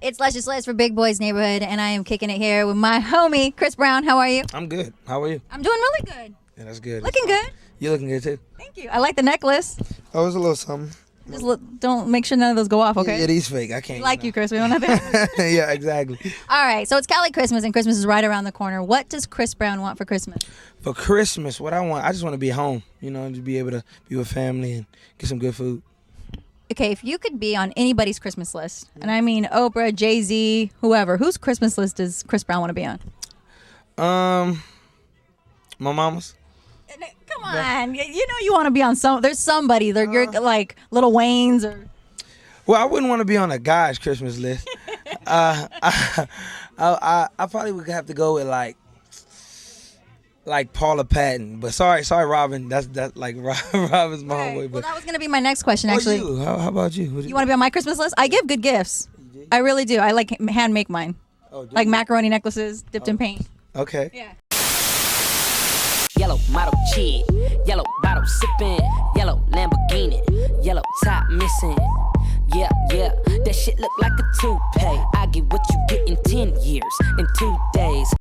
It's Luscious Liz for Big Boys Neighborhood, and I am kicking it here with my homie, Chris Brown. How are you? I'm good. How are you? I'm doing really good. Yeah, that's good. Looking good. You're looking good, too. Thank you. I like the necklace. Oh, it's a little something. Just don't make sure none of those go off, okay? Yeah, these fake. I can't. We like you, Chris. We don't have that. Yeah, exactly. All right, so it's Cali Christmas, and Christmas is right around the corner. What does Chris Brown want for Christmas? For Christmas, what I just want to be home, and just be able to be with family and get some good food. Okay, if you could be on anybody's Christmas list, and I mean Oprah, Jay-Z, whoever, whose Christmas list does Chris Brown want to be on? My mama's. Come on, you want to be on there's somebody. You're like Lil Wayne's or. Well, I wouldn't want to be on a guy's Christmas list. I probably would have to go with like Paula Patton, but sorry, Robin. That's like Robin's my homeboy. Well, that was gonna be my next question, actually. You? How about you? You want to be on my Christmas list? I give good gifts. I really do. I like hand make mine, like macaroni necklaces dipped in paint. Okay. Yeah. Yellow model kid, yellow bottle sipping, yellow Lamborghini, yellow top missing. Yeah, that shit look like a toupee. I get what you get in 10 years, in 2 days.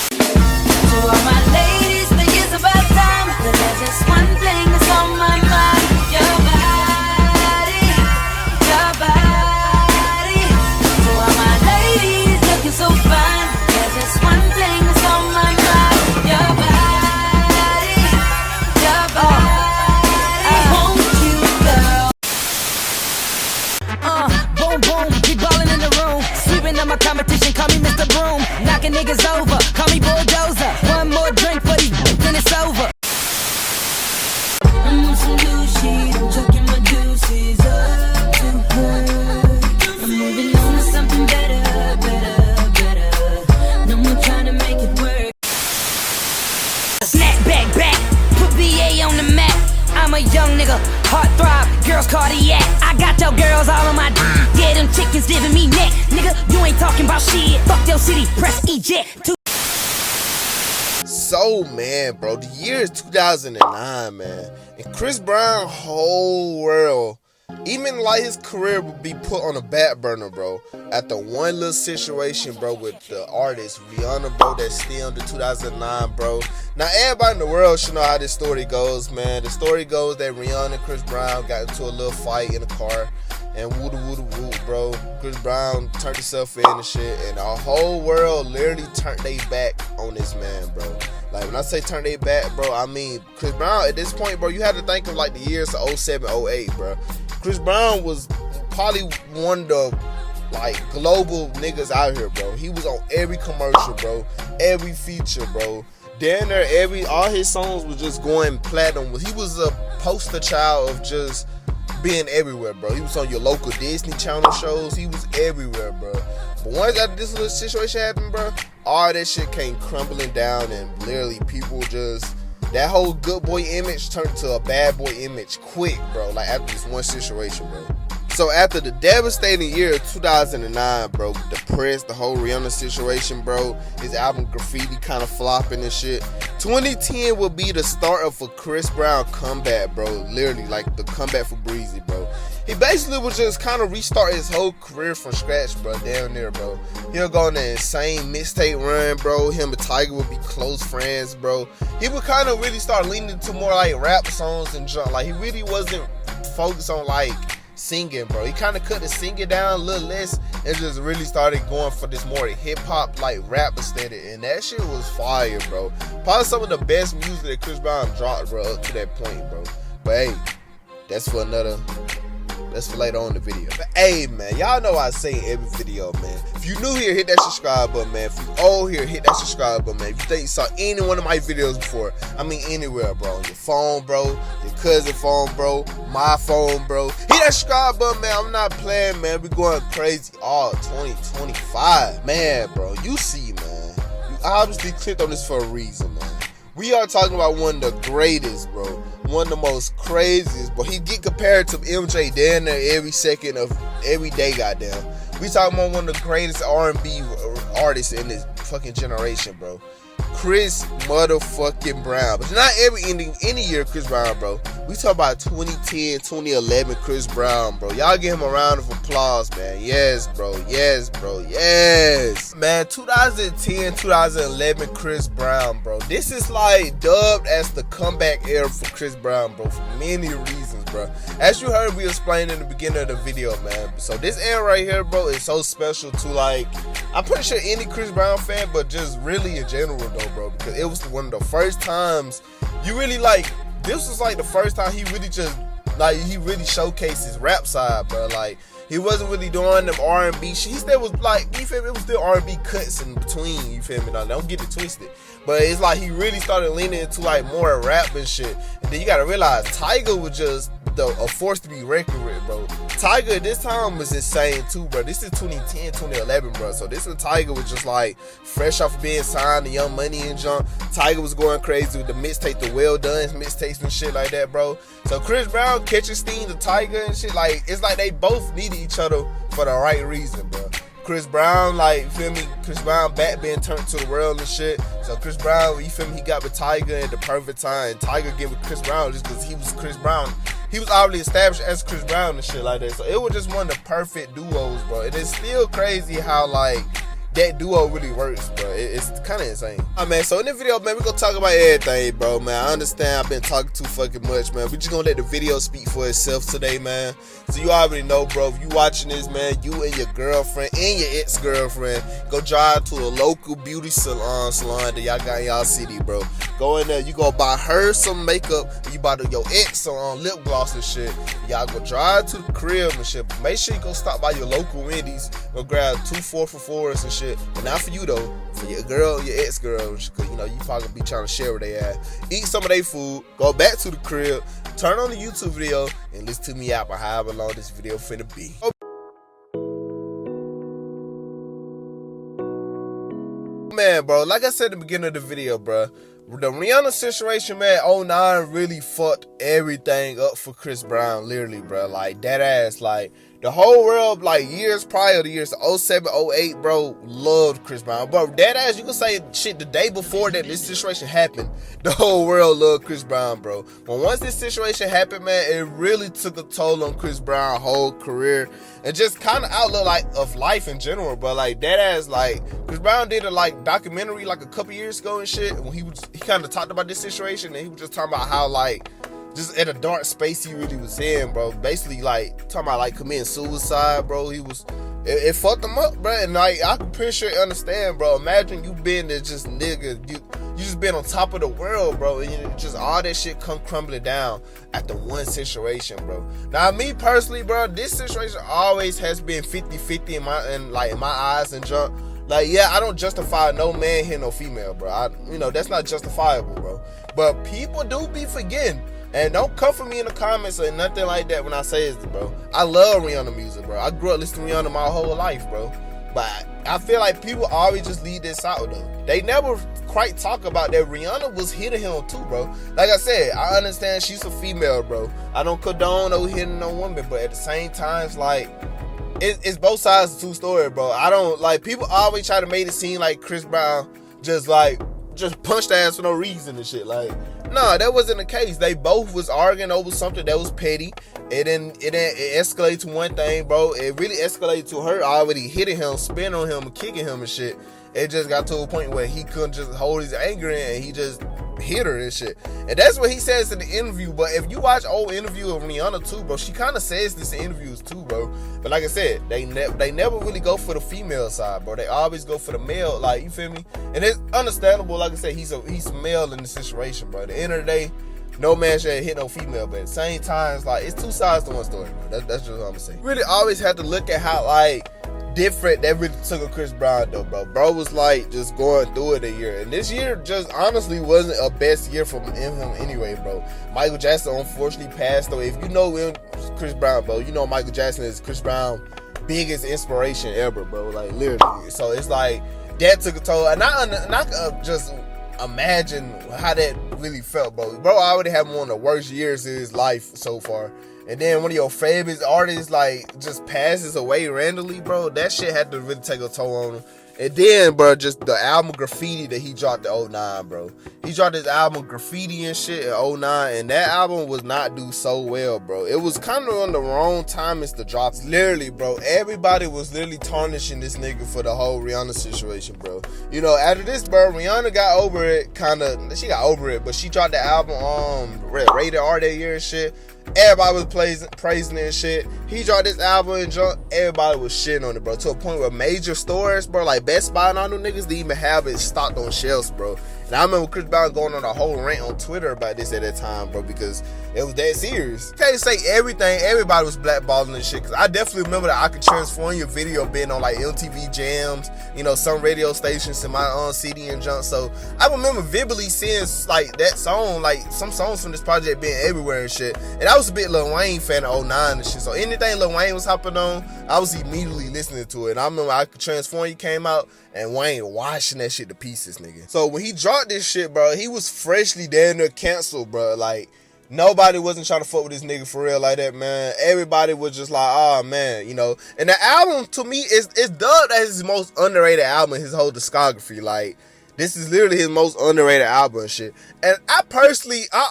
To all my ladies, think it's about time. There's just one thing that's on my mind. Your body, your body. To all my ladies, looking so fine. There's just one thing that's on my mind. Your body, your body. I want you, girl. Boom, boom, be ballin' in the room. Sweeping up my competition, call me Mr. Broom. Knocking niggas over, call me bulldozer. One more drink for these, then it's over. I'm on some new shit, I'm chucking my deuces up to her. I'm moving on to something better, better. No more trying to make it work. Snap back, put BA on the map. I'm a young nigga, heart throb, girls cardiac. I got your girls all on my yeah, them chickens giving me neck. Nigga, you ain't talking about shit. Fuck your city, press eject. So, man, bro, the year is 2009, man. And Chris Brown whole world, even like his career would be put on a back burner, bro. After one little situation, bro, with the artist Rihanna, bro, that's still in 2009, bro. Now, everybody in the world should know how this story goes, man. The story goes that Rihanna and Chris Brown got into a little fight in a car. And woo, bro. Chris Brown turned himself in and shit. And our whole world literally turned their back on this man, bro. Like, when I say turn their back, bro, I mean, Chris Brown, at this point, bro, you had to think of, like, the years of 07, 08, bro. Chris Brown was probably one of the, like, global niggas out here, bro. He was on every commercial, bro. Every feature, bro. Damn near all his songs was just going platinum. He was a poster child of just being everywhere, bro. He was on your local Disney Channel shows. He was everywhere, bro. But once after this little situation happened, bro, all that shit came crumbling down, and literally people just, that whole good boy image turned to a bad boy image quick, bro. Like after this one situation, bro. So after the devastating year of 2009, bro, the press, the whole Rihanna situation, bro, his album Graffiti kind of flopping and shit, 2010 will be the start of a Chris Brown comeback, bro. Literally, like the comeback for Breezy, bro. He basically would just kind of restart his whole career from scratch, bro, down there, bro. He'll go on an insane mixtape run, bro. Him and Tiger would be close friends, bro. He would kind of really start leaning into more like rap songs and junk. Like, he really wasn't focused on like singing, bro. He kind of cut the singing down a little less and just really started going for this more hip-hop like rap aesthetic, and that shit was fire, bro. Probably some of the best music that Chris Brown dropped, bro, up to that point, bro. But hey, that's for later on in the video. But hey, man, y'all know I say in every video, man. If you new here, hit that subscribe button, man. If you old here, hit that subscribe button, man. If you think you saw any one of my videos before, I mean anywhere, bro. On your phone, bro. Your cousin phone, bro. My phone, bro. Hit that subscribe button, man. I'm not playing, man. We going crazy all 2025. Man, bro, you see, man. You obviously clicked on this for a reason, man. We are talking about one of the greatest, bro. One of the most craziest, but he get compared to MJ down there every second of every day, goddamn. We talking about one of the greatest R&B artists in this fucking generation, bro. Chris motherfucking Brown. But not any year Chris Brown, bro. We talk about 2010, 2011 Chris Brown, bro. Y'all give him a round of applause, man. Yes, bro. Yes, bro. Yes. Man, 2010, 2011 Chris Brown, bro. This is like dubbed as the comeback era for Chris Brown, bro, for many reasons, bro. As you heard, we explained in the beginning of the video, man. So this era right here, bro, is so special to, like, I'm pretty sure any Chris Brown fan, but just really in general, though, bro, because it was one of the first times you really, like, this was like the first time he really just, like, he really showcased his rap side, bro. Like, he wasn't really doing them R&B shit. He still was, like, you feel me? It was still R&B cuts in between, you feel me? Now, don't get it twisted. But it's like he really started leaning into, like, more rap and shit. And then you gotta realize, Tyga was just a force to be reckoned with, bro. Tyga at this time was insane too, bro. This is 2010, 2011, bro. So this when Tyga was just like fresh off of being signed to Young Money and junk. Tyga was going crazy with the mixtape, the Well Done mixtapes and shit like that, bro. So Chris Brown catching steam to Tyga and shit, like, it's like they both needed each other for the right reason, bro. Chris Brown, like, you feel me? Chris Brown back being turned to the world and shit. So Chris Brown, you feel me? He got with Tyga at the perfect time. And Tyga get with Chris Brown just because he was Chris Brown. He was already established as Chris Brown and shit like that. So it was just one of the perfect duos, bro. It is still crazy how, like, that duo really works, bro. It's kind of insane. Alright, man, so in this video, man, we're gonna talk about everything, bro, man. I understand I've been talking too fucking much, man. We just gonna let the video speak for itself today, man. So you already know, bro, if you watching this, man, you and your girlfriend and your ex-girlfriend go drive to a local beauty salon that y'all got in y'all city, bro. Go in there, you gonna buy her some makeup, and you buy your ex some lip gloss and shit. Y'all go drive to the crib and shit. But make sure you go stop by your local Wendy's, go grab 2 4-for-4s and shit. But not for you though, for your girl, your ex-girl, because you know you probably gonna be trying to share with they ass. Eat some of their food, go back to the crib, turn on the YouTube video, and listen to me out for however long this video finna be. Man, bro, like I said at the beginning of the video, bro, the Rihanna situation, man, 09 really fucked everything up for Chris Brown, literally, bro. Like, that ass, like, the whole world, like, years prior to years, 07, 08, bro, loved Chris Brown. Bro, that ass, you can say shit the day before that this situation happened, the whole world loved Chris Brown, bro. But once this situation happened, man, it really took a toll on Chris Brown's whole career and just kind of outlook, like, of life in general, bro. Like, that ass, like, Chris Brown did a, like, documentary, like, a couple years ago and shit, when he kind of talked about this situation, and he was just talking about how, like, just at a dark space he really was in, bro. Basically, like, talking about, like, committing suicide, bro. It fucked him up, bro. And, like, I can pretty sure understand, bro. Imagine you been there just nigga, you just been on top of the world, bro, and just all that shit come crumbling down after one situation, bro. Now, me personally, bro, this situation always has been 50-50 in my eyes and junk. Like, yeah, I don't justify no man hitting no female, bro. That's not justifiable, bro. But people do be forgetting. And don't come for me in the comments or nothing like that when I say this, bro. I love Rihanna music, bro. I grew up listening to Rihanna my whole life, bro. But I feel like people always just leave this out, though. They never quite talk about that Rihanna was hitting him too, bro. Like I said, I understand she's a female, bro. I don't condone no hitting no woman, but at the same time, it's like, it's both sides of the two story, bro. I don't, like, people always try to make it seem like Chris Brown just punched ass for no reason and shit. Like, nah, that wasn't the case. They both was arguing over something that was petty. It escalated to one thing, bro. It really escalated to her already hitting him, spinning on him, and kicking him and shit. It just got to a point where he couldn't just hold his anger in, and he just hit her and shit. And that's what he says in the interview. But if you watch old interview of Rihanna too, bro, she kind of says this in interviews too, bro. But like I said, they never really go for the female side, bro. They always go for the male, like, you feel me? And it's understandable. Like I said, he's a male in the situation, bro. At the end of the day, no man should hit no female, but at the same time, it's like, it's two sides to one story, bro. That's just what I'm gonna say. Really always have to look at how, like, different that really took a Chris Brown, though, bro. Bro was, like, just going through it a year. And this year just honestly wasn't a best year for him anyway, bro. Michael Jackson unfortunately passed away. If you know him, Chris Brown, bro, you know Michael Jackson is Chris Brown's biggest inspiration ever, bro. Like, literally. So it's like, that took a toll. And I just imagine how that really felt, bro. Bro already had one of the worst years of his life so far. And then one of your favorite artists, like, just passes away randomly, bro. That shit had to really take a toll on him. And then, bro, just the album Graffiti that he dropped in 09, bro. He dropped his album Graffiti and shit in 09, and that album was not do so well, bro. It was kind of on the wrong time as the drops. Literally, bro, everybody was literally tarnishing this nigga for the whole Rihanna situation, bro. You know, after this, bro, Rihanna got over it, she got over it, but she dropped the album, Rated R that year and shit. Everybody was praising it and shit. He dropped this album and everybody was shitting on it, bro. To a point where major stores, bro, like Best Buy and all them niggas, didn't even have it stocked on shelves, bro. And I remember Chris Brown going on a whole rant on Twitter about this at that time, bro, because it was that serious. Can't say everything. Everybody was blackballing and shit. Cause I definitely remember the I Could Transform Your video being on like MTV Jams, you know, some radio stations in my own CD and junk. So I remember vividly seeing like that song, like some songs from this project being everywhere and shit. And I was a bit Lil Wayne fan of 09 and shit. So anything Lil Wayne was hopping on, I was immediately listening to it. And I remember I Could Transform You came out and Wayne washing that shit to pieces, nigga. So when he dropped this shit, bro, he was freshly damn near canceled, bro. Like, nobody wasn't trying to fuck with this nigga for real like that, man. Everybody was just like, oh, man, you know. And the album, to me, is dubbed as his most underrated album in his whole discography. Like, this is literally his most underrated album and shit. And I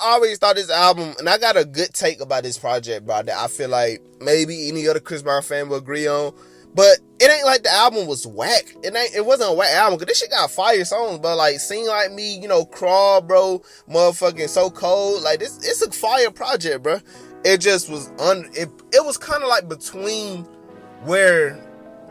always thought this album, and I got a good take about this project, bro, that I feel like maybe any other Chris Brown fan will agree on. But it ain't like the album was whack. It wasn't a whack album, cause this shit got fire songs, but like Sing Like Me, you know, Crawl, bro, motherfucking So Cold, like this, it's a fire project, bro. It just was it was kind of like between where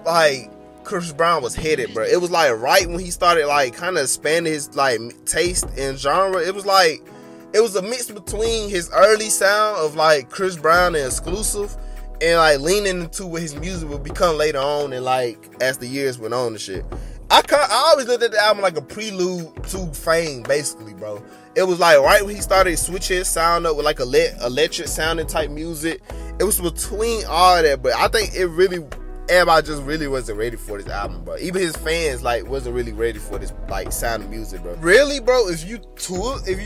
like Chris Brown was headed, bro. It was like right when he started like kind of expanding his like taste and genre. It was a mix between his early sound of like Chris Brown and Exclusive, and like leaning into what his music would become later on, and like as the years went on and shit. I always looked at the album like a prelude to Fame, basically, bro. It was like right when he started switching his sound up with like electric sounding type music. It was between all that, but I think everybody just really wasn't ready for this album, bro. Even his fans like wasn't really ready for this like sound of music, bro. Really, bro, if you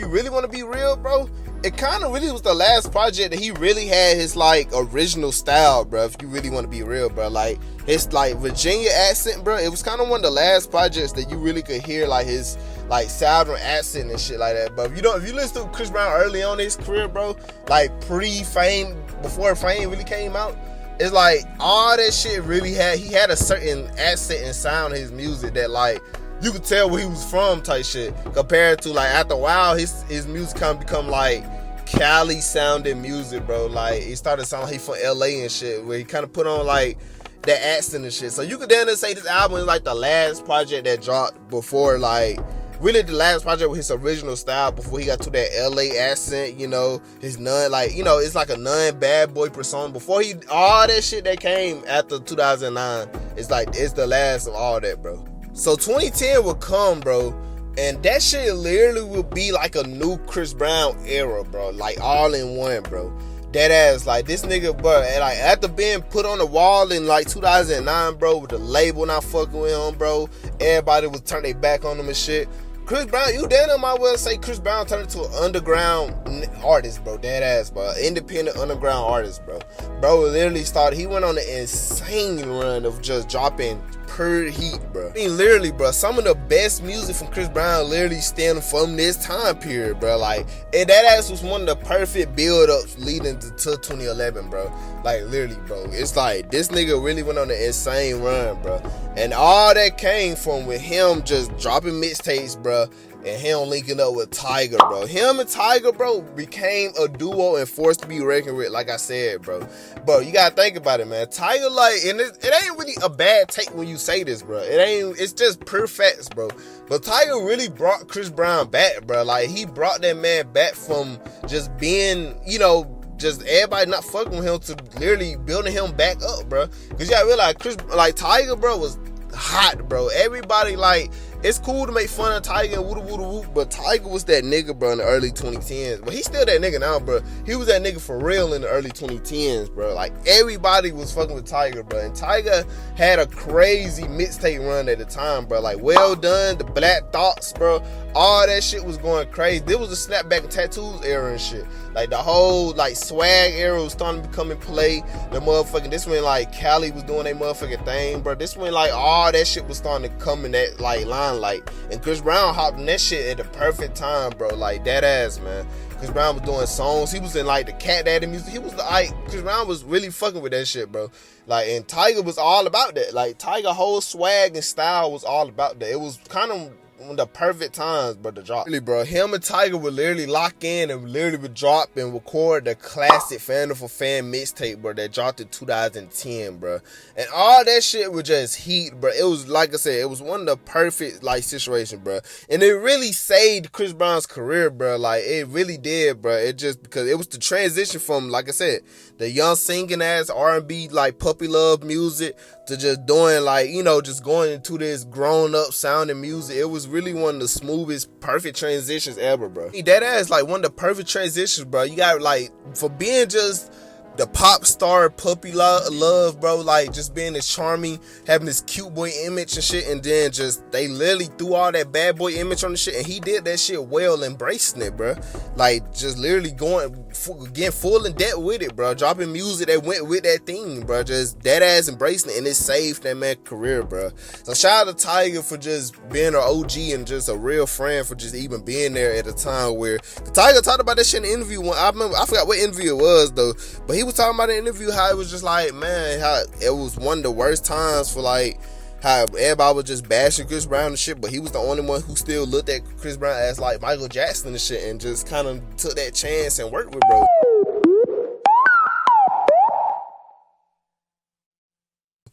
really want to be real, bro, it kind of really was the last project that he really had his like original style, bro. If you really want to be real, bro, like his like Virginia accent, bro, it was kind of one of the last projects that you really could hear like his like southern accent and shit like that. But if you listen to Chris Brown early on in his career, bro, like pre-Fame, before Fame really came out, it's like all that shit really he had a certain accent and sound in his music that like you could tell where he was from type shit, compared to like after a while his music kind of become like Cali sounding music, bro. Like he started sounding like he from LA and shit, where he kind of put on like that accent and shit. So you could then say this album is like the last project that dropped before like really the last project with his original style, before he got to that LA accent, you know, his it's like a non-bad boy persona. Before all that shit that came after 2009, it's the last of all that, bro. So 2010 will come, bro, and that shit literally will be like a new Chris Brown era, bro, like all in one, bro. Dead ass, like this nigga, bro, and like after being put on the wall in like 2009, bro, with the label not fucking with him, bro, everybody was turning their back on him and shit. Chris Brown, you damn might well say Chris Brown turned into an underground artist, bro. Dead ass, bro. Independent underground artist, bro. Bro literally he went on an insane run of just dropping pure heat, bro. I mean, literally, bro, some of the best music from Chris Brown literally stem from this time period, bro. Like, and that ass was one of the perfect build-ups leading to 2011, bro. Like, literally, bro. It's like, this nigga really went on an insane run, bro. And all that came from with him just dropping mixtapes, bro, and him linking up with Tyga, bro. Him and Tyga, bro, became a duo and forced to be reckoned with, like I said, bro. Bro, you gotta think about it, man. Tyga, like, and it ain't really a bad take when you say this, bro. It's just pure facts, bro. But Tyga really brought Chris Brown back, bro. Like, he brought that man back from just being, you know, just everybody not fucking with him to literally building him back up, bro. Cause you gotta realize Tyga, bro, was hot, bro. Everybody, like, it's cool to make fun of Tyga and woo woo woo, but Tyga was that nigga, bro, in the early 2010s. But he's still that nigga now, bro. He was that nigga for real in the early 2010s, bro. Like, everybody was fucking with Tyga, bro. And Tyga had a crazy mixtape run at the time, bro. Like, Well Done, The Black Thoughts, bro. all that shit was going crazy. This was the snapback and tattoos era and shit. Like the whole like swag era was starting to become in play. The motherfucking, this when like Cali was doing their motherfucking thing, bro. This when like all that shit was starting to come in that like limelight. And Chris Brown hopped in that shit at the perfect time, bro. Like that ass, man. Chris Brown was doing songs. He was in like the Cat Daddy music. He was like, Chris Brown was really fucking with that shit, bro. Like, and Tiger was all about that. Like Tiger whole swag and style was all about that. It was kind of the perfect times, bro, to drop. Really, bro, him and Tiger would literally lock in and literally would drop and record the classic F.A.M.E mixtape, bro, that dropped in 2010, bro. And all that shit was just heat, bro. It was, like I said, it was one of the perfect, like, situations, bro. And it really saved Chris Brown's career, bro. Like, it really did, bro. It just, because it was the transition from, like I said, the young singing ass R&B, like, puppy love music to just doing, like, you know, just going into this grown-up sounding music. It was really one of the smoothest, perfect transitions ever, bro. That ass, like, one of the perfect transitions, bro. You got, like, for being just the pop star puppy love, bro, like, just being this charming, having this cute boy image and shit, and then just, they literally threw all that bad boy image on the shit, and he did that shit well, embracing it, bro. Like, just literally getting full in depth with it, bro. Dropping music that went with that theme, bro. Just that ass embracing it, and it saved that man's career, bro. So shout out to Tiger for just being an OG and just a real friend for just even being there at a time where Tiger talked about that shit in the interview. I forgot what interview it was though, but he was talking about in the interview how it was just like, man, how it was one of the worst times for like how everybody was just bashing Chris Brown and shit, but he was the only one who still looked at Chris Brown as like Michael Jackson and shit, and just kind of took that chance and worked with bro.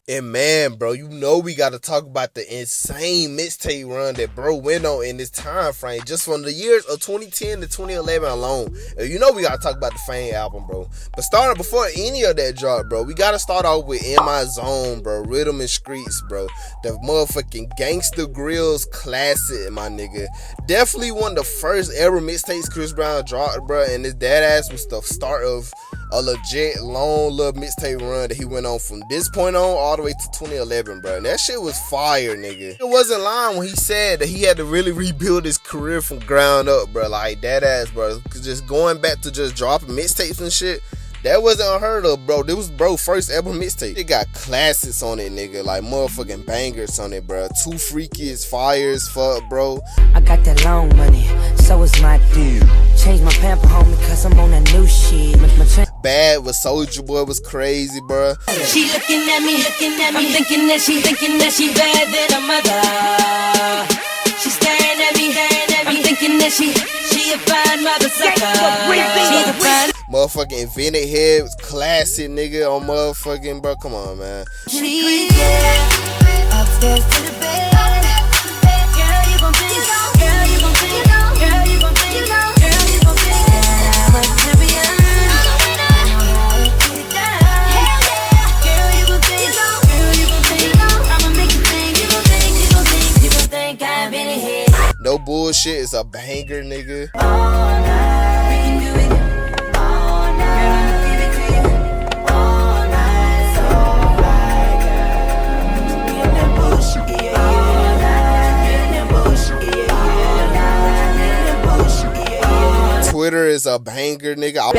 And man, bro, you know we gotta talk about the insane mixtape run that bro went on in this time frame, just from the years of 2010 to 2011 alone. And you know we gotta talk about the F.A.M.E album, bro. But starting before any of that drop, bro, we gotta start off with In My Zone, bro. Rhythm and Streets, bro. The motherfucking Gangsta Grills classic, my nigga. Definitely one of the first ever mixtapes Chris Brown dropped, bro. And his dad ass was the start of a legit long little mixtape run that he went on from this point on all the way to 2011, bro. And that shit was fire, nigga. It wasn't lying when he said that he had to really rebuild his career from ground up, bro. Like that ass, bro. Just going back to just dropping mixtapes and shit, that wasn't unheard of, bro. This was bro first ever mixtape. It got classics on it, nigga. Like motherfucking bangers on it, bro. Too Freaky is fire as fuck, bro. I got that long money, so is my dude. Change my pamper, homie, cause I'm on that new shit. Bad with Soulja Boy was crazy, bro. She looking at me, I'm thinking that she bad than a mother. She staring at me, I'm thinking that she a fine mother sucker. She's a fine. Motherfucking Invented Head was classic, nigga, on motherfucking, bro. Come on, man. She upstairs to the bed. Girl, you gon' think, girl, you gon' think, girl, you gon' think, girl, you gon' think. I'm a champion. Girl, you gon' think, girl, you gon' think. I'ma make you think, you gon' think, you gon' think, you gon' think I'm in the head. No Bullshit is a banger, nigga. All night, we can do it. All night, girl, I'ma give it to you. All night, so right, girl. We in that bush, yeah, yeah. All night, we in that bush, yeah, yeah. All night, we in that bush, yeah, yeah. Twitter is a banger, nigga. I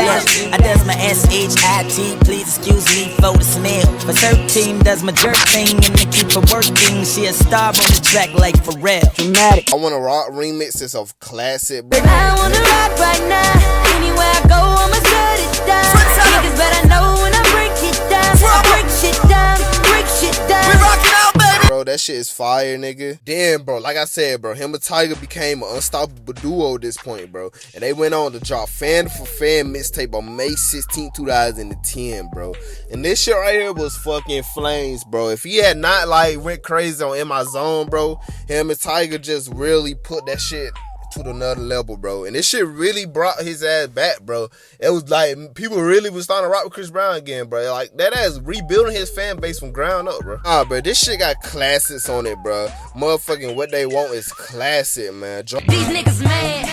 does my SHIT, please excuse me for the smell. For 13 does my jerk thing and they keep her working. She a star on the track like Pharrell. Dramatic. I Want to Rock remix is a classic, bro. I wanna rock right now. Anywhere I go, I'ma shut it down. Niggas better know when I break it down. I break shit down, break shit down. We rockin' out, baby. Bro, that shit is fire, nigga. Damn, bro, like I said, bro, him and Tiger became an unstoppable duo at this point, bro. And they went on to drop Fan for Fan mixtape on May 16, 2010, bro. And this shit right here was fucking flames, bro. If he had not, like, went crazy on In My Zone, bro, him and Tiger just really put that shit to another level, bro. And this shit really brought his ass back, bro. It was like people really was starting to rock with Chris Brown again, bro. Like that ass rebuilding his fan base from ground up, bro. Bro, this shit got classics on it, bro. Motherfucking What They Want is classic, man. These niggas mad,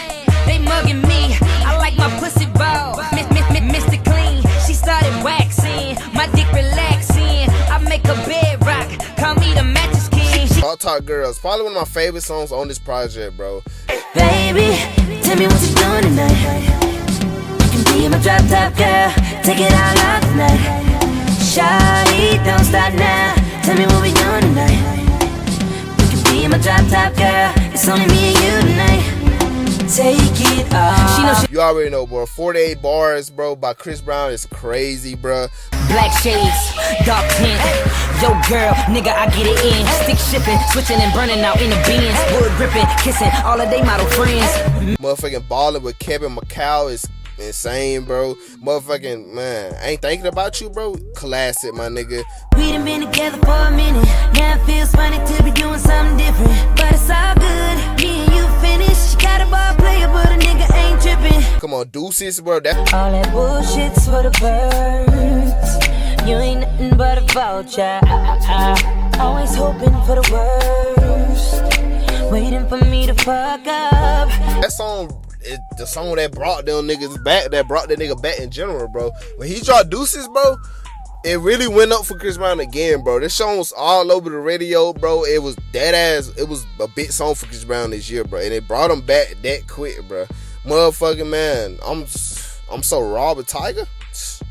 they mugging me. I like my pussy ball, Mr. Clean. She started waxing, my dick relaxing. I make a bed rock, call me the mattress king. Talk Girls, probably one of my favorite songs on this project, bro. Baby, tell me what you doing tonight. You can be my drop top girl, take it all out tonight. Shawty, don't stop now. Tell me what we doing tonight. You can be my drop top girl, it's only me and you tonight. Take it off. She knows You already know, bro. 48 Bars, bro, by Chris Brown is crazy, bro. Black shades, dark tint. Yo, girl, nigga, I get it in. Stick shipping, switching and burning out in the bins. Wood gripping, kissing all of they model friends. Motherfucking balling with Kevin McCall is insane, bro. Motherfucking, man, ain't thinking about you, bro. Classic, my nigga. We done been together for a minute. Now it feels funny to be doing something different. But it's all good, me and you finished. She got a ball player, but a nigga ain't tripping. Come on, Deuces, bro. That All that bullshit's for the birds. You ain't nothing but a vulture. Always hoping for the worst. Waiting for me to fuck up. that song is the song that brought them niggas back, that brought that nigga back in general, bro. When he dropped Deuces, bro, it really went up for Chris Brown again, bro. This song was all over the radio, bro. It was dead ass. It was a big song for Chris Brown this year, bro, and it brought him back that quick, bro. Motherfucking man, I'm so raw with Tiger.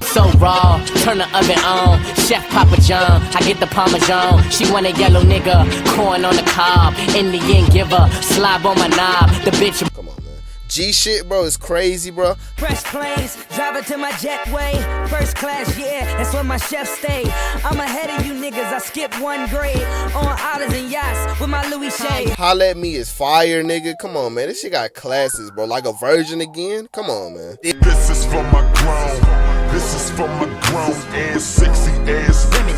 So raw, turn the oven on. Chef Papa John, I get the Parmesan. She want a yellow nigga, corn on the cob. Indian giver, slob on my knob. The bitch. Come on, man. G shit, bro, is crazy, bro. Fresh planes, drive it to my jetway. First class, yeah, that's where my chef stay. I'm ahead of you niggas, I skipped one grade. On islands and yachts with my Louis Shea. Holla at Me is fire, nigga. Come on, man. This shit got classes, bro. Like a virgin again. Come on, man. This is for my grown. This is for my grown ass, sexy ass women.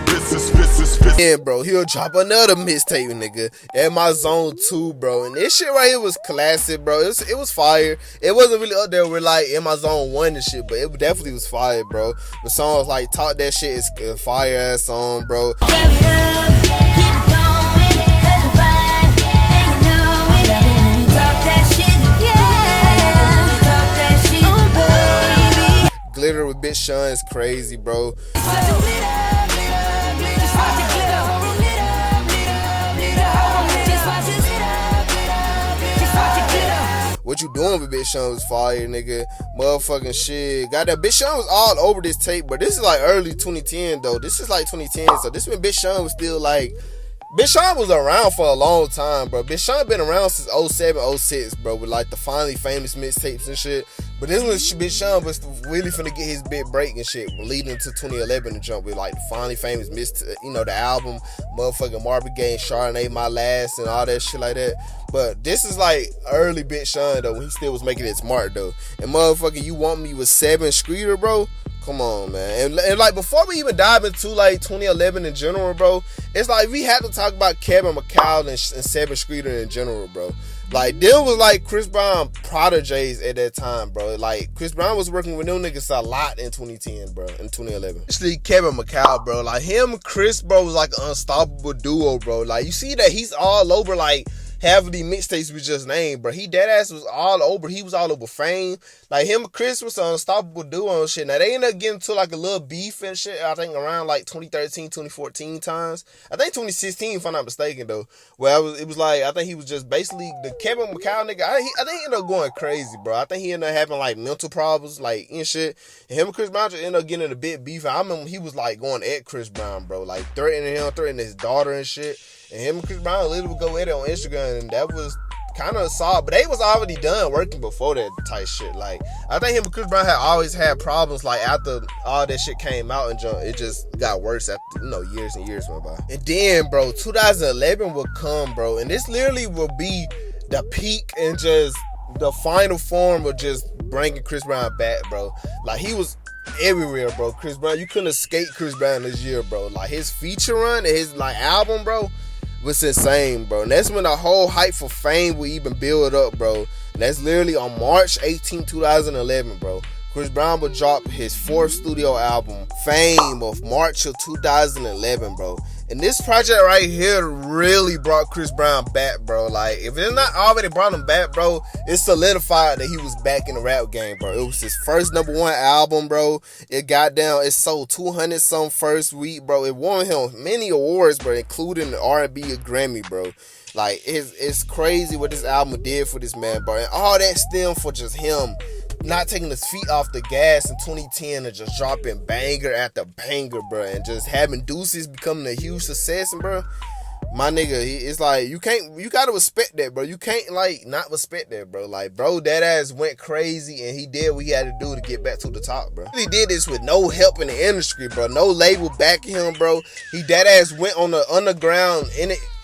This is. Yeah, bro, he'll drop another mixtape, nigga. At my zone 2, bro. And this shit right here was classic, bro. It was fire. It wasn't really up there with like in my zone 1 and shit, but it definitely was fire, bro. The songs like Talk That Shit is a fire ass song, bro. Glitter with Bitch Sean is crazy, bro. What You Doing with Bitch Sean was fire, nigga. Motherfucking shit. Got that. Bitch Sean was all over this tape, but this is like early 2010 though. This is like 2010, so this when Bitch Sean was still like. Bitch Sean was around for a long time, bro. Bitch Sean been around since 07, 06, bro, with like the Finally Famous mixtapes and shit. But this was Bitch Sean was really finna get his big break and shit, leading to 2011 to jump with like the Finally Famous the album, motherfucking Marvin Gaye, Chardonnay, My Last, and all that shit like that. But this is like early Bitch Sean though, when he still was making it smart though. And motherfucking You Want Me with 7 Streeter, bro. Come on, man. And like before we even dive into like 2011 in general, bro, it's like we had to talk about Kevin McCall and 7 Streeter in general, bro. Like there was like Chris Brown proteges at that time, bro. Like Chris Brown was working with them niggas a lot in 2010, bro, in 2011. Especially Kevin McCall, bro. Like him and Chris, bro, was like an unstoppable duo, bro. Like you see that he's all over like half of these mixtapes we just named, bro. He dead ass was all over. He was all over F.A.M.E. Like him and Chris was an unstoppable duo and shit. Now they ended up getting to like a little beef and shit, I think around like 2013, 2014 times. I think 2016 if I'm not mistaken though. Well, it was like, I think he was just basically the Kevin McCall nigga. I think he ended up going crazy, bro. I think he ended up having like mental problems, like and shit. And him and Chris Brown just ended up getting in a bit beef. I remember he was like going at Chris Brown, bro. Like threatening him, threatening his daughter and shit. And him and Chris Brown literally would go at it on Instagram, and that was kind of solid. But they was already done working before that type shit. Like, I think him and Chris Brown had always had problems, like, after all that shit came out, and it just got worse after, years and years went by. And then, bro, 2011 would come, bro, and this literally will be the peak and just the final form of just bringing Chris Brown back, bro. Like, he was everywhere, bro. Chris Brown, you couldn't escape Chris Brown this year, bro. Like, his feature run and his, like, album, bro, was insane, bro. And that's when the whole hype for F.A.M.E. will even build up, bro. And that's literally on March 18, 2011, bro. Chris Brown will drop his 4th studio album, F.A.M.E. of March of 2011, bro. And this project right here really brought Chris Brown back, bro. Like, if it's not already brought him back, bro, it solidified that he was back in the rap game, bro. It was his first #1 album, bro. It sold 200 some first week, bro. It won him many awards, bro, including the R&B Grammy, bro. Like, it's crazy what this album did for this man, bro. And all that stemmed for just him not taking his feet off the gas in 2010 and just dropping banger after banger, bro, and just having Deuces becoming a huge success, and bro, my nigga, it's like you gotta respect that, bro. You can't like not respect that, bro. Like, bro, that ass went crazy and he did what he had to do to get back to the top, bro. He did this with no help in the industry, bro. No label backing him, bro. He that ass went on the underground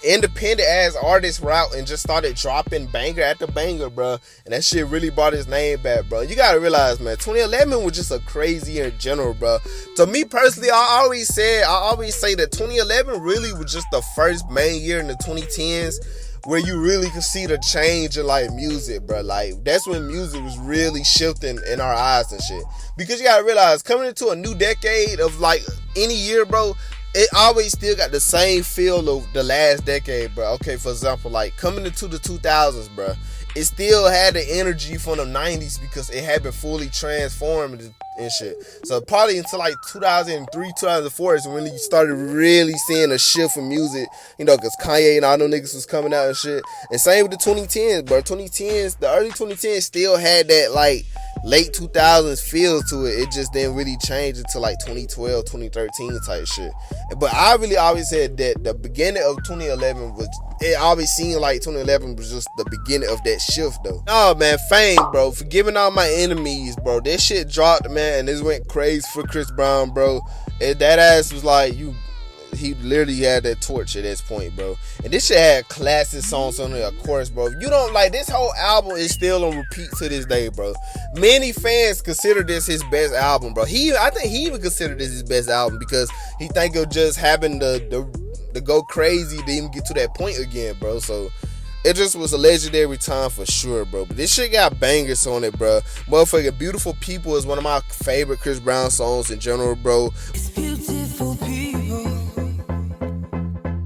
independent ass artist route and just started dropping banger after banger, bro. And that shit really brought his name back, bro. You gotta realize, man, 2011 was just a crazy year in general, bro. To me personally, I always say that 2011 really was just the first main year in the 2010s where you really could see the change in like music, bro. Like, that's when music was really shifting in our eyes and shit. Because you gotta realize, coming into a new decade of like any year, bro, it always still got the same feel of the last decade, bro. Okay, for example, like coming into the 2000s, bro, it still had the energy from the 90s because it had been fully transformed and shit. So probably until like 2003, 2004 is when you started really seeing a shift in music, you know, because Kanye and all them niggas was coming out and shit. And same with the 2010s, bro. The early 2010s still had that like late 2000s feel to it. It just didn't really change until like 2012, 2013 type shit. But I really always said that the beginning of 2011 was, it always seemed like 2011 was just the beginning of that shift though. Oh man, F.A.M.E, bro, forgiving all my enemies, bro. That shit dropped, man, and this went crazy for Chris Brown, bro. And that ass was like, he literally had that torch at this point, bro. And this shit had classic songs on it, of course, bro. You don't like, this whole album is still on repeat to this day, bro. Many fans consider this his best album, bro. I think he even considered this his best album because he think of just having to go crazy to even get to that point again, bro. So it just was a legendary time for sure, bro. But this shit got bangers on it, bro. Motherfucking Beautiful People is one of my favorite Chris Brown songs in general, bro. It's beautiful people.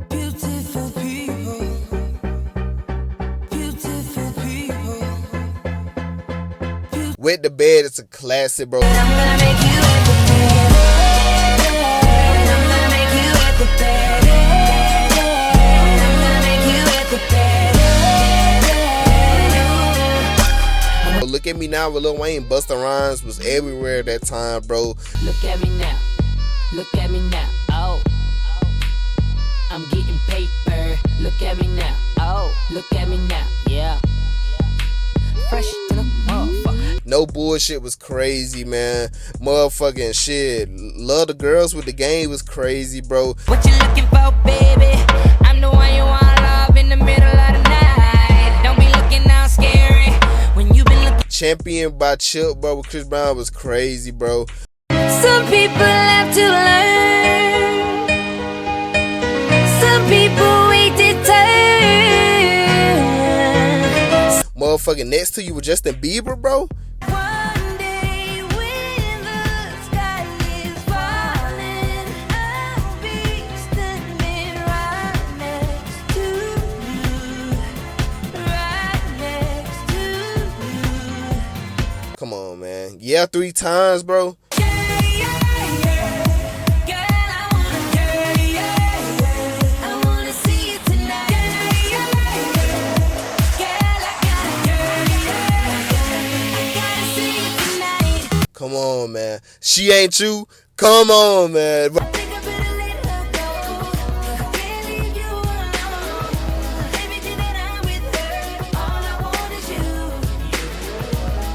Beautiful people. Beautiful people. Wet the Bed is a classic, bro. I'm gonna make you at the bed. I'm gonna make you at the bed. I'm gonna make you at the bed. Look at Me Now with Lil Wayne, Busta Rhymes was everywhere at that time, bro. Look at me now. Look at me now. Oh. I'm getting paper. Look at me now. Oh. Look at me now. Yeah. Fresh to the motherfucker. No Bullshit was crazy, man. Motherfucking shit. Love the Girls with the Game was crazy, bro. What you looking for, baby? I'm the one you want love in the middle of the night. Don't be looking out scary when you been looking. Champion by Chip, bro, with Chris Brown was crazy, bro. Some people have to learn. Some people wait their turn. Motherfucking Next to You with Justin Bieber, bro. One day when the sky is falling, I'll be standing right next to you. Right next to you. Come on, man. Yeah, 3 times, bro. Come on, man. She Ain't You. Come on, man. Bro,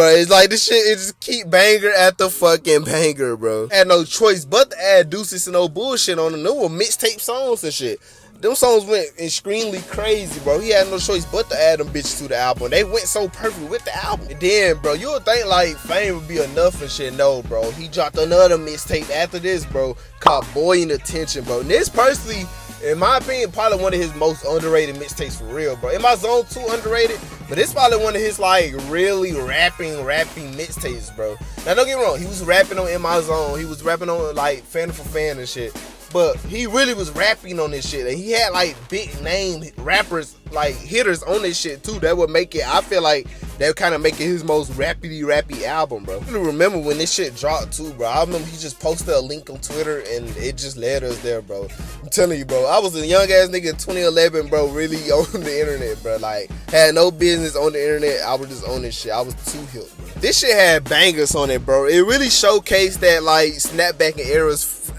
it's like this shit, it just keep banger after fucking banger, bro. Had no choice but to add Deuces and No Bullshit on them. They were mixtape songs and shit. Them songs went extremely crazy, bro. He had no choice but to add them bitches to the album. They went so perfect with the album. And then, bro, you would think like F.A.M.E would be enough and shit. No, bro. He dropped another mixtape after this, bro, called Boy in Detention, bro. And this personally, in my opinion, probably one of his most underrated mixtapes for real, bro. In My Zone 2 underrated, but it's probably one of his like really rapping mixtapes, bro. Now don't get me wrong, he was rapping on In My Zone, he was rapping on like Fan for Fan and shit. but he really was rapping on this shit. And he had like big name rappers, like hitters on this shit too. That would make it, I feel like that would kind of make it his most rappy album, bro. I really remember when this shit dropped too, bro. I remember he just posted a link on Twitter and it just led us there, bro. I'm telling you, bro. I was a young ass nigga in 2011, bro, really on the internet, bro. Like, had no business on the internet. I was just on this shit. I was too hip, bro. This shit had bangers on it, bro. It really showcased that, like, snapback and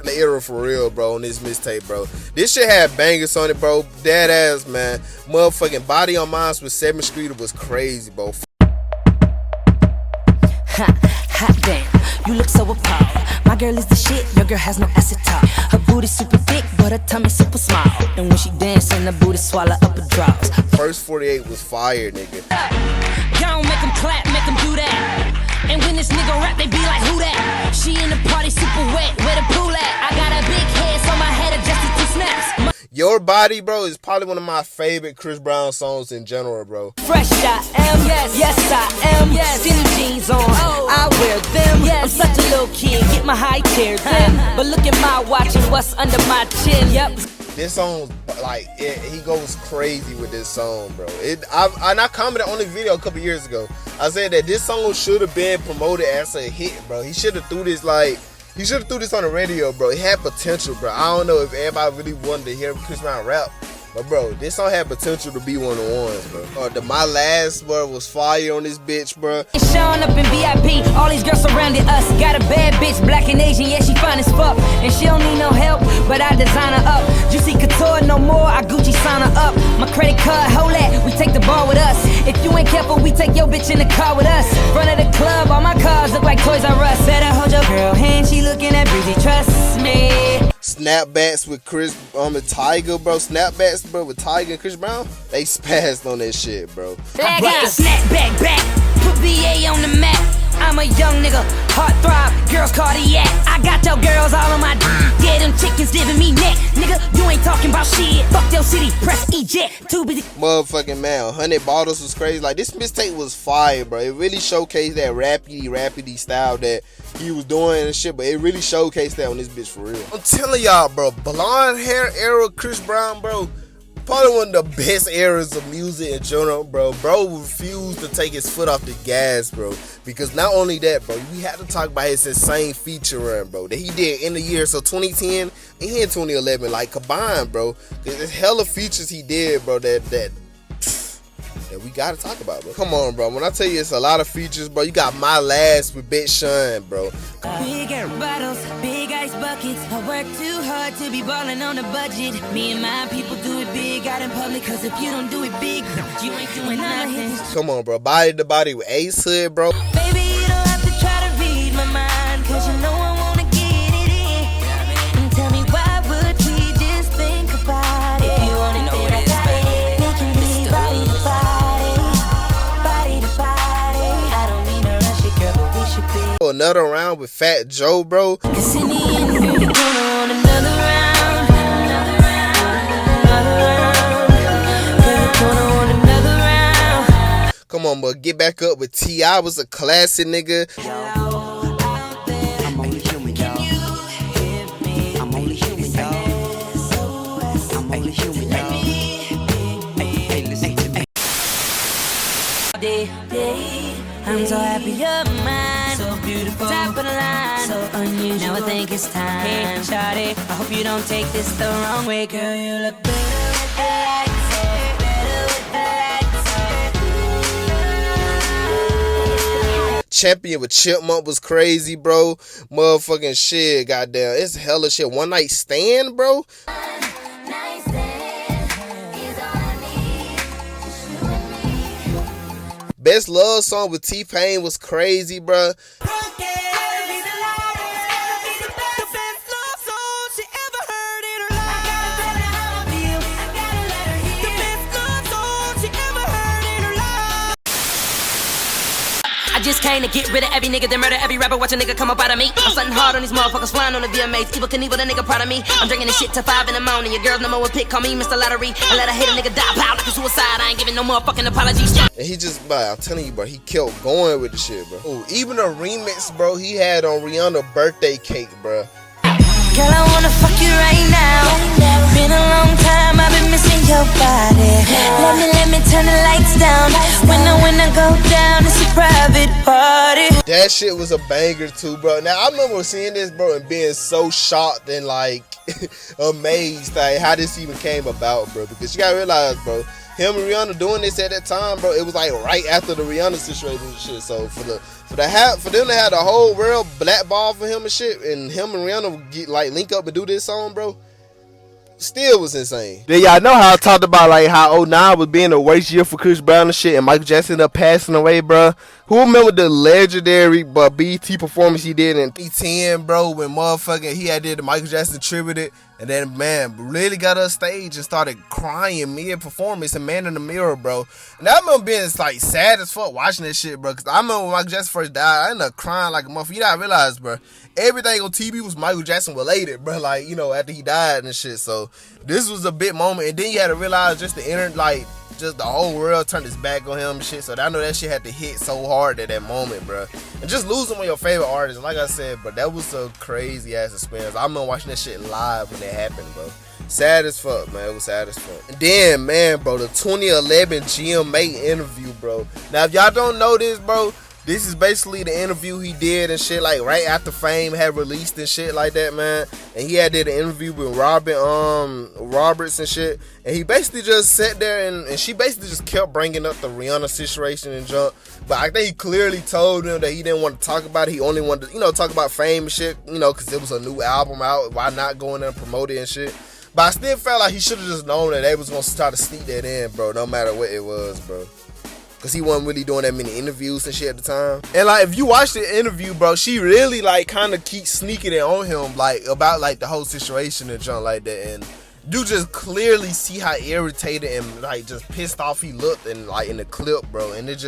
era for real, bro, on this mixtape, bro. This shit had bangers on it, bro. Dead ass, man. Motherfucking Body on Mine with 7th Street was crazy, bro. Hot damn, you look so appalled. My girl is the shit, your girl has no ass at all. Her booty super thick, but her tummy super small. And when she dancing, her booty swallow up her drawers. First 48 was fire, nigga. Y'all make them clap, make them do that. And when this nigga rap, they be like, who that? She in the party super wet, where the pool at? I got a big head, so my head adjusted to snaps. Your Body, bro, is probably one of my favorite Chris Brown songs in general, bro. Fresh I am, yes I am, yes. Skinny jeans on, I wear them. Yes. I'm such a little kid, get my high chair then. But look at my watch and what's under my chin. Yep. This song, like, he goes crazy with this song, bro. I commented on the video a couple years ago. I said that this song should have been promoted as a hit, bro. He should have threw this on the radio, bro. It had potential, bro. I don't know if everybody really wanted to hear Chris Brown rap, but bro, this song had potential to be one of the ones, bro. My Last Word was fire on this bitch, bro. Showing up in VIP, all these girls surrounded us. Got a bad bitch, black and Asian, yeah, she fine as fuck. And she don't need no help, but I design her up. Juicy Couture, no more, I Gucci sign her up. My credit card, hold that, we take the bar with us. If you ain't careful, we take your bitch in the car with us. Front of the club, all my cars look like Toys R Us. Better hold your girl hand, she looking at Breezy, trust me. Snapbacks with Chris and Tyga, bro. Snapbacks, bro, with Tyga and Chris Brown. They spazzed on that shit, bro. I brought the snapback back, put BA on the map. I'm a young nigga, heartthrob, girls cardiac. I got your girls all on my d. Yeah, them chickens giving me neck. Nigga, you ain't talking about shit. Fuck your city, press eject. Too busy. Motherfucking man, 100 Bottles was crazy. Like, this mixtape was fire, bro. It really showcased that rappity style that he was doing and shit, but it really showcased that on this bitch for real. I'm telling y'all, bro, blonde hair era Chris Brown, bro, probably one of the best eras of music in general, bro. Bro refused to take his foot off the gas, bro. Because not only that, bro, we had to talk about his insane feature run, bro, that he did in the year, so 2010 and in 2011, like, combined, bro. Cause there's hella features he did, bro, that we gotta talk about, bro. Come on, bro. When I tell you it's a lot of features, bro, you got My Last with Big Sean, bro. Big air bottles, big ice buckets. I work too hard to be ballin' on a budget. Me and my people do it big out in public, cause if you don't do it big, you ain't doing nothing. Come on, bro. Body to Body with Ace Hood, bro. Baby, you don't have to try to read my mind, cause you know I wanna get it in. And tell me why would we just think about it? If you wanna know what it is, baby, we can be body to body, body to body. I don't mean to rush it, girl, but we should be. Another round with Fat Joe, bro. Cause in the end, girl, you're gonna want another round, another round. Girl, you're gonna want another round. Come on, bro. Get Back Up with T.I. was a classic, nigga. I'm only human, y'all. I'm only human, y'all. I'm only human, y'all. Hey, listen to me. I'm so happy you're mine. So beautiful, top of the line, so unusual. Now I think it's time. Hey, shawty, I hope you don't take this the wrong way, girl. You look better with the lights off, better with the lights off. Champion with Chipmunk was crazy, bro. Motherfucking shit, goddamn. It's hella shit. One Night Stand, bro. Best Love Song with T-Pain was crazy, bro. I just came to get rid of every nigga that murder every rapper. Watch a nigga come up out of me. I'm something hard on these motherfuckers flying on the VMAs. Evil Knievel, the nigga proud of me. I'm drinking this shit till 5 in the morning. Your girl's number one pick, call me Mr. Lottery. I let her hit a nigga die, pow, like a suicide. I ain't giving no motherfucking apologies. And he just, bro, I'm telling you, bro, he kept going with the shit, bro. Ooh, even a remix, bro, he had on Rihanna's birthday cake, bro. Girl, I wanna fuck you right turn the lights down. When I go down, it's a private party. That shit was a banger too, bro. Now I remember seeing this, bro, and being so shocked and like amazed like how this even came about, bro. Because you gotta realize, bro, him and Rihanna doing this at that time, bro, it was like right after the Rihanna situation and shit. So for them to have the whole world blackball for him and shit, and him and Rihanna get like link up and do this song, bro, still was insane. Then y'all know how I talked about like how 09 was being the worst year for Chris Brown and shit, and Michael Jackson ended up passing away, bro. Who remember the legendary BET performance he did in E10, bro, when motherfucking he had did the Michael Jackson tribute, and then man really got on stage and started crying mid-performance and Man in the Mirror, bro. And I remember being like sad as fuck watching that shit, bro, because I remember when Michael Jackson first died, I ended up crying like a motherfucker. You gotta realize, bro, everything on TV was Michael Jackson related, bro, like, you know, after he died and shit. So this was a big moment, and then you had to realize just the whole world turned its back on him and shit. So I know that shit had to hit so hard at that moment, bro. And just losing one of your favorite artists, like I said, bro, that was a crazy ass experience. I remember watching that shit live when it happened, bro. Sad as fuck, man. It was sad as fuck. And then, man, bro, the 2011 GMA interview, bro. Now, if y'all don't know this, bro, this is basically the interview he did and shit, like right after Fame had released and shit like that, man. And he had did an interview with Roberts and shit. And he basically just sat there and she basically just kept bringing up the Rihanna situation and junk. But I think he clearly told him that he didn't want to talk about it. He only wanted to, you know, talk about Fame and shit, you know, because it was a new album out. Why not go in there and promote it and shit? But I still felt like he should have just known that they was going to try to sneak that in, bro, no matter what it was, bro. Because he wasn't really doing that many interviews and shit at the time. And like, if you watch the interview, bro, she really like kind of keeps sneaking it on him, like about like the whole situation and junk like that. And you just clearly see how irritated and like just pissed off he looked and like in the clip, bro. And it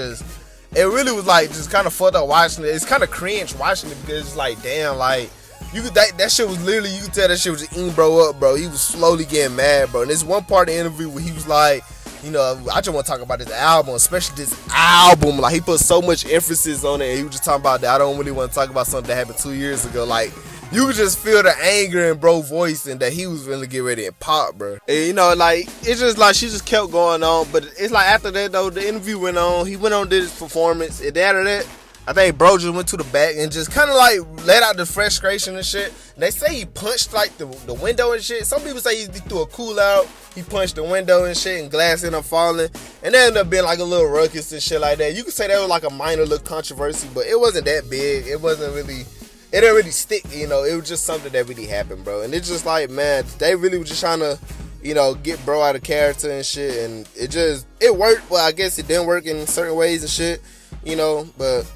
really was like just kind of fucked up watching it. It's kind of cringe watching it because it's like, damn, like that shit was literally, you could tell that shit was just eating bro up, bro. He was slowly getting mad, bro. And there's one part of the interview where he was like, you know, I just want to talk about this album, especially this album. Like, he put so much emphasis on it, and he was just talking about that. I don't really want to talk about something that happened 2 years ago. Like, you could just feel the anger in bro's voice and that he was really get ready and pop, bro. And, you know, like, it's just like she just kept going on. But it's like after that, though, the interview went on. He went on, did his performance. And after that, I think bro just went to the back and just kind of like let out the frustration and shit. And they say he punched like the window and shit. Some people say he threw a cool out. He punched the window and shit and glass ended up falling. And that ended up being like a little ruckus and shit like that. You could say that was like a minor little controversy, but it wasn't that big. It didn't really stick, you know. It was just something that really happened, bro. And it's just like, man, they really was just trying to, you know, get bro out of character and shit. And it worked. Well, I guess it didn't work in certain ways and shit, you know, but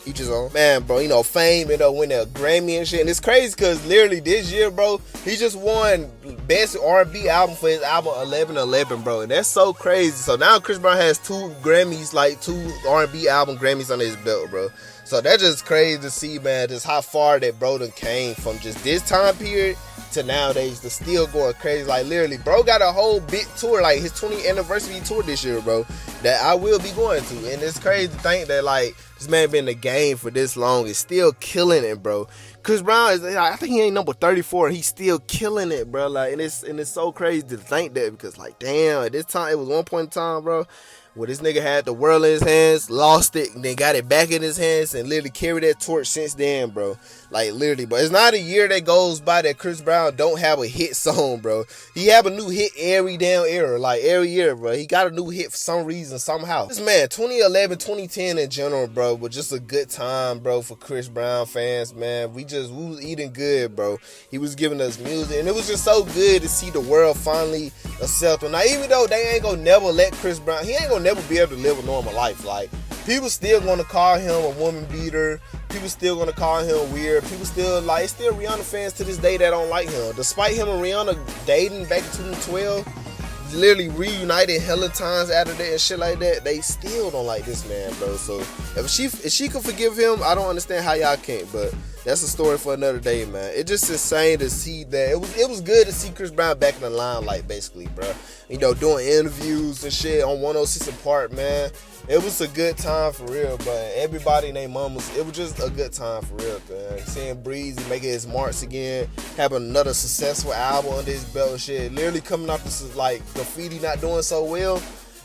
each his own. Man, bro, you know, Fame ended up winning a Grammy and shit. And it's crazy because literally this year, bro, he just won Best R&B Album for his album 1111, bro. And that's so crazy. So now Chris Brown has 2 Grammys, like 2 R&B album Grammys under his belt, bro. So that's just crazy to see, man, just how far that bro done came from just this time period to nowadays to still going crazy. Like, literally, bro got a whole big tour, like his 20th anniversary tour this year, bro, that I will be going to. And it's crazy to think that, like, this man been in the game for this long is still killing it, bro. Chris Brown is, I think he ain't number 34 and he's still killing it, bro. Like, and it's so crazy to think that because, like, damn, at this time, it was one point in time, bro, where this nigga had the world in his hands, lost it, and then got it back in his hands and literally carried that torch since then, bro. Like, literally, but it's not a year that goes by that Chris Brown don't have a hit song, bro. He have a new hit every damn era, like every year, bro. He got a new hit for some reason, somehow. This man, 2011, 2010 in general, bro, was just a good time, bro, for Chris Brown fans, man. We was eating good, bro. He was giving us music, and it was just so good to see the world finally accept him. Now, even though they ain't gonna never let Chris Brown, he ain't gonna never be able to live a normal life. Like, people still gonna call him a woman beater. People still gonna call him weird. People still Rihanna fans to this day that don't like him. Despite him and Rihanna dating back in 2012, literally reunited hella times after that and shit like that, they still don't like this man, bro. So if she could forgive him, I don't understand how y'all can't. But that's a story for another day, man. It's just insane to see that. It was good to see Chris Brown back in the limelight, basically, bro. You know, doing interviews and shit on 106 and Park, man. It was a good time for real, but everybody and their mamas, it was just a good time for real, man. Seeing Breezy making his marks again, having another successful album under his belt and shit, literally coming off this like Graffiti not doing so well.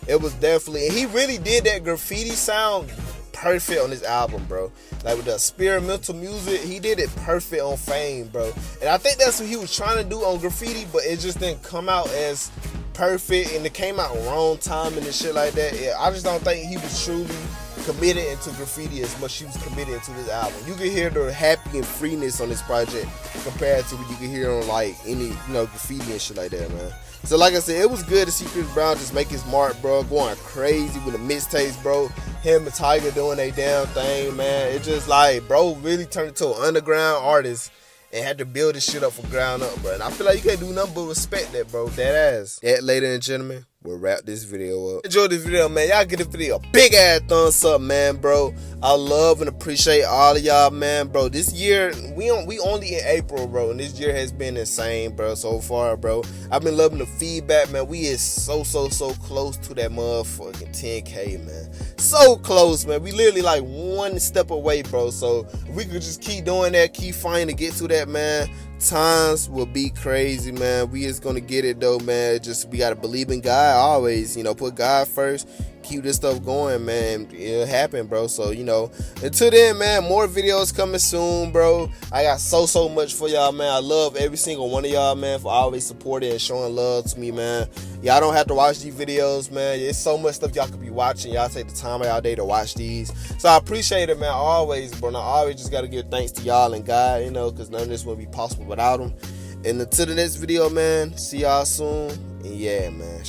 it was definitely, and he really did that graffiti sound perfect on this album, bro. Like with the experimental music, he did it perfect on F.A.M.E, bro. And I think that's what he was trying to do on Graffiti, but it just didn't come out as perfect, and it came out wrong timing and shit like that. Yeah, I just don't think he was truly committed into Graffiti as much as he was committed into this album. You can hear the happy and freeness on this project compared to what you can hear on like any, Graffiti and shit like that, man. So like I said, it was good to see Chris Brown just make his mark, bro, going crazy with the mixtapes, bro. Him and Tiger doing their damn thing, man. It just like, bro, really turned into an underground artist and had to build this shit up from ground up, bro. And I feel like you can't do nothing but respect that, bro. That ass. That, ladies and gentlemen, we'll wrap this video up. Enjoy this video, man. Y'all give this video a big ass thumbs up, man, bro. I love and appreciate all of y'all, man, bro. This year, we only in April, bro, and this year has been insane, bro, so far, bro. I've been loving the feedback, man. We is so close to that motherfucking 10K, man. So close, man. We literally like one step away, bro. So if we could just keep doing that, keep fighting to get to that, man, times will be crazy, man. We is gonna get it though, man. Just we gotta believe in God always, put God first, keep this stuff going, man. It'll happen, bro. So until then, man, more videos coming soon, bro. I got so much for y'all, man. I love every single one of y'all, man, for always supporting and showing love to me, man. Y'all don't have to watch these videos, man. It's so much stuff y'all could be watching. Y'all take the time of y'all day to watch these, so I appreciate it, man, always, bro. And I always just gotta give thanks to y'all and God, because none of this would be possible without him. And until the next video, man, see y'all soon. And yeah, man.